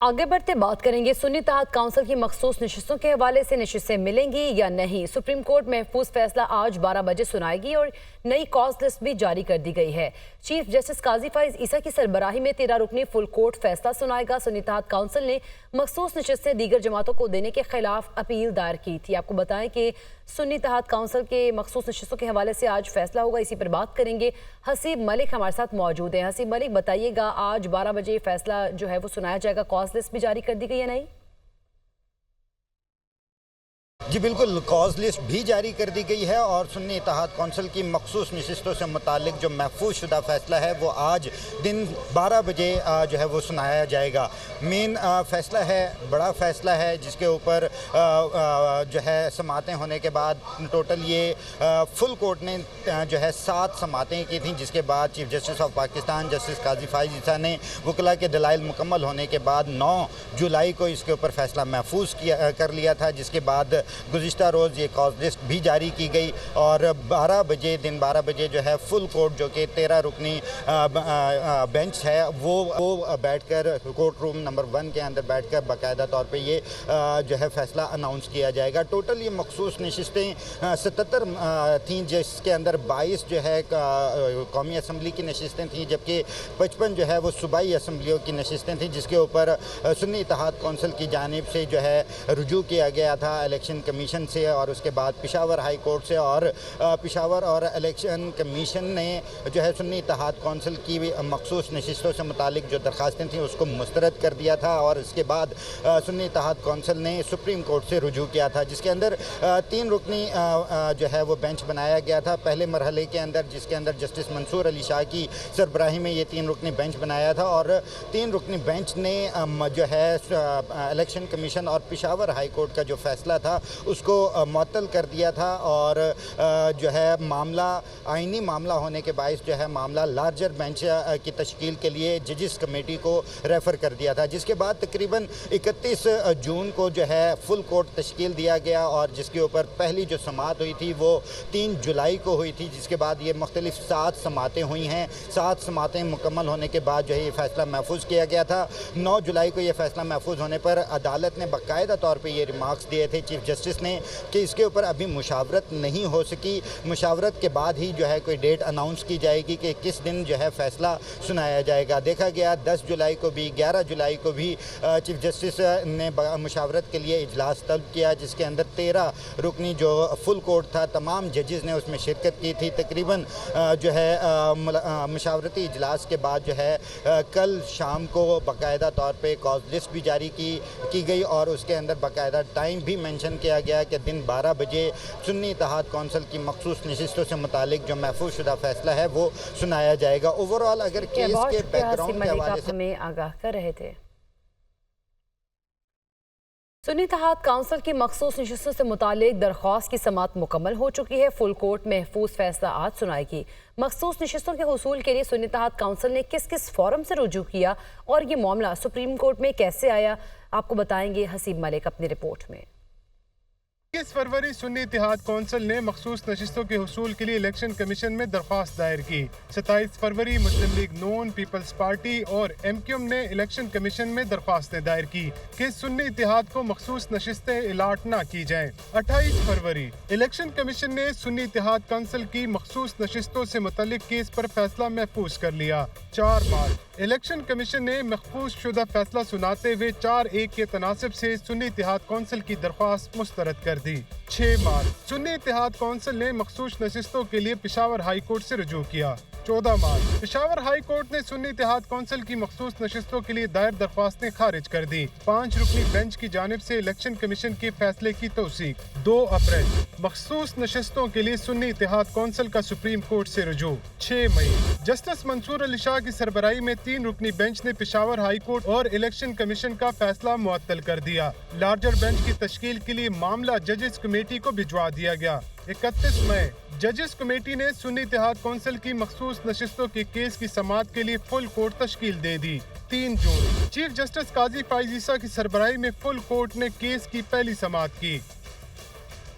आगे बढ़ते बात करेंगे सुन्नी तहत काउंसिल की मखसूस नशिस्तों के हवाले से नशिस्तें मिलेंगी या नहीं। सुप्रीम कोर्ट महफूज फैसला आज 12 बजे सुनाएगी और नई कॉज लिस्ट भी जारी कर दी गई है। चीफ जस्टिस काजी फाइज ईसा की सरबराही में 13 रुकनी फुल कोर्ट फैसला सुनाएगा। सुन्नी तहत काउंसिल ने मखसूस नशिस्तें दीगर जमातों को देने के खिलाफ अपील दायर की थी। आपको बताएं कि सुन्नी तहत काउंसिल के मखसूस नशिस्तों के हवाले से आज फैसला होगा। इसी पर बात करेंगे। हसीब मलिक हमारे साथ मौजूद हैं। हसीब मलिक, बताइएगा आज 12 बजे फैसला जो है वो सुनाया जाएगा, कॉज लिस्ट भी जारी कर दी गई है नहीं? जी बिल्कुल, कॉज लिस्ट भी जारी कर दी गई है और सुन्नी इत्तेहाद कौंसिल की मखसूस नशिस्तों से मुतालिक जो महफूज शुदा फैसला है वो आज दिन 12 बजे जो है वो सुनाया जाएगा। मेन फैसला है, बड़ा फैसला है, जिसके ऊपर जो है समातें होने के बाद टोटल ये फुल कोर्ट ने जो है 7 समातें की थी, जिसके बाद chief justice of Pakistan justice Qazi Faez Isa ने वकला के दलाइल मुकम्मल होने के बाद 9 जुलाई को इसके ऊपर फैसला महफूज कर लिया था। जिसके बाद गुज़िश्ता रोज़ ये कॉज लिस्ट भी जारी की गई और 12 बजे दिन 12 बजे जो है फुल कोर्ट जो कि 13 रुकनी बेंच है वो बैठकर कोर्ट रूम नंबर 1 के अंदर बैठकर बाकायदा तौर पे ये जो है फैसला अनाउंस किया जाएगा। टोटल ये मखसूस नशिस्तें 77 थीं, जिसके अंदर 22 जो है कौमी असम्बली की नशिस्तें थीं, जबकि 55 जो है वो सूबाई असम्बलियों की नशिस्तें थीं, जिसके ऊपर सुन्नी इत्तेहाद कौंसिल की जानिब से जो है रुजू किया गया था इलेक्शन कमीशन से और उसके बाद पेशावर हाई कोर्ट से। और पेशावर और इलेक्शन कमीशन ने जो है सुन्नी इत्तेहाद कौंसिल की मखसूस नशिस्तों से मुतालिक जो दरखास्तें थीं उसको मुस्तरद कर दिया था और इसके बाद सुन्नी इत्तेहाद कौंसिल ने सुप्रीम कोर्ट से रुजू किया था, जिसके अंदर 3 रुकनी जो है वो बेंच बनाया गया था पहले मरहले के अंदर, जिसके अंदर जस्टिस मंसूर अली शाह की सरबराही में ये 3 रुकनी बेंच बनाया था और 3 रुकनी बेंच ने जो है इलेक्शन कमीशन और पेशावर हाई कोर्ट का जो फैसला था उसको मुअत्तल कर दिया था और जो है मामला आइनी मामला होने के बायस जो है मामला लार्जर बेंच की तश्कील के लिए जजिस कमेटी को रेफ़र कर दिया था। जिसके बाद तकरीबन 31 जून को जो है फुल कोर्ट तश्कील दिया गया और जिसके ऊपर पहली जो समात हुई थी वो 3 जुलाई को हुई थी। जिसके बाद ये मुख्तलिफ 7 समातें हुई हैं। 7 समातें मुकम्मल होने के बाद जो है ये फैसला महफूज किया गया था। 9 जुलाई को ये फैसला महफूज होने पर अदालत ने बाकायदा तौर पर ये रिमार्क्स दिए थे चीफ जस्टिस ने कि इसके ऊपर अभी मुशावरत नहीं हो सकी, मुशावरत के बाद ही जो है कोई डेट अनाउंस की जाएगी कि किस दिन जो है फैसला सुनाया जाएगा। देखा गया 10 जुलाई को भी 11 जुलाई को भी चीफ जस्टिस ने मुशावरत के लिए इजलास तलब किया, जिसके अंदर 13 रुकनी जो फुल कोर्ट था तमाम जजेस ने उसमें शिरकत की थी। तकरीबन जो है मुशावरती इजलास के बाद जो है कल शाम को बाकायदा तौर पे कॉज लिस्ट भी जारी की गई और उसके अंदर बाकायदा टाइम भी मेंशन किया गया कि दिन 12 बजे सुन्नी इत्तेहाद कौंसिल की मखसूस नशिस्तों से मुतालिक जो महफूज शुदा फैसला है वो सुनाया जाएगा। ओवरऑल अगर केस के बैकग्राउंड के हवाले से हमें आगाह कर रहे थे। सुन्नी इत्तेहाद काउंसिल की मखसूस नशिस्तों से मुतालिक दरख्वास्त की समात मुकम्मल हो चुकी है। फुल कोर्ट महफूज फैसला आज सुनाएगी। मखसूस नशिस्तों के हुसूल के लिए सुन्नी इत्तेहाद काउंसिल ने किस किस फोरम से रुजू किया और ये मामला सुप्रीम कोर्ट में कैसे आया, आपको बताएंगे हसीब मलिक अपनी रिपोर्ट में। 21 फरवरी सुन्नी इत्तेहाद कौंसिल ने मखसूस नशिस्तों के हुसूल के लिए इलेक्शन कमीशन में दरख्वास्त दायर की। 27 फरवरी मुस्लिम लीग नून, पीपल्स पार्टी और MQM ने इलेक्शन कमीशन में दरख्वास्तें दायर की कि सुन्नी इत्तेहाद को मखसूस नशिस्तें इलाट न की जाएं। 28 फरवरी इलेक्शन कमीशन ने सुन्नी इत्तेहाद कौंसिल की मखसूस नशिस्तों से मुतल्लिक केस पर फैसला महफूज कर लिया। 4 मार्च इलेक्शन कमीशन ने महफूज शुदा फैसला सुनाते हुए 4-1 के तनासिब से सुन्नी इत्तेहाद कौंसिल की दरख्वास्त मुस्तरद कर दी। 6 मार्च सुन्नी इत्तेहाद कौंसिल ने मखसूस नशिस्तों के लिए पेशावर हाई कोर्ट से रुजू किया। 14 मार्च पेशावर हाई कोर्ट ने सुन्नी इत्तेहाद कौंसिल की मखसूस नशिस्तों के लिए दायर दरख्वास्तें खारिज कर दी। 5 रुकनी बेंच की जानिब से इलेक्शन कमीशन के फैसले की तौसीक। 2 अप्रैल मखसूस नशिस्तों के लिए सुन्नी इत्तेहाद कौंसिल का सुप्रीम कोर्ट से रुजू। 6 मई जस्टिस मंसूर अली शाह की सरबराही में 3 रुकनी बेंच ने पेशावर हाई कोर्ट और इलेक्शन कमीशन का फैसला मुअत्तल कर दिया। लार्जर बेंच की तश्कील के लिए मामला जजेस कमेटी को भिजवा दिया गया। 31 मई जजेस कमेटी ने सुन्नी इत्तेहाद कौंसिल की मखसूस नशिस्तों के केस की समात के लिए फुल कोर्ट तश्कील दे दी। 3 जून चीफ जस्टिस काजी फाइज ईसा की सरबराही में फुल कोर्ट ने केस की पहली समात की।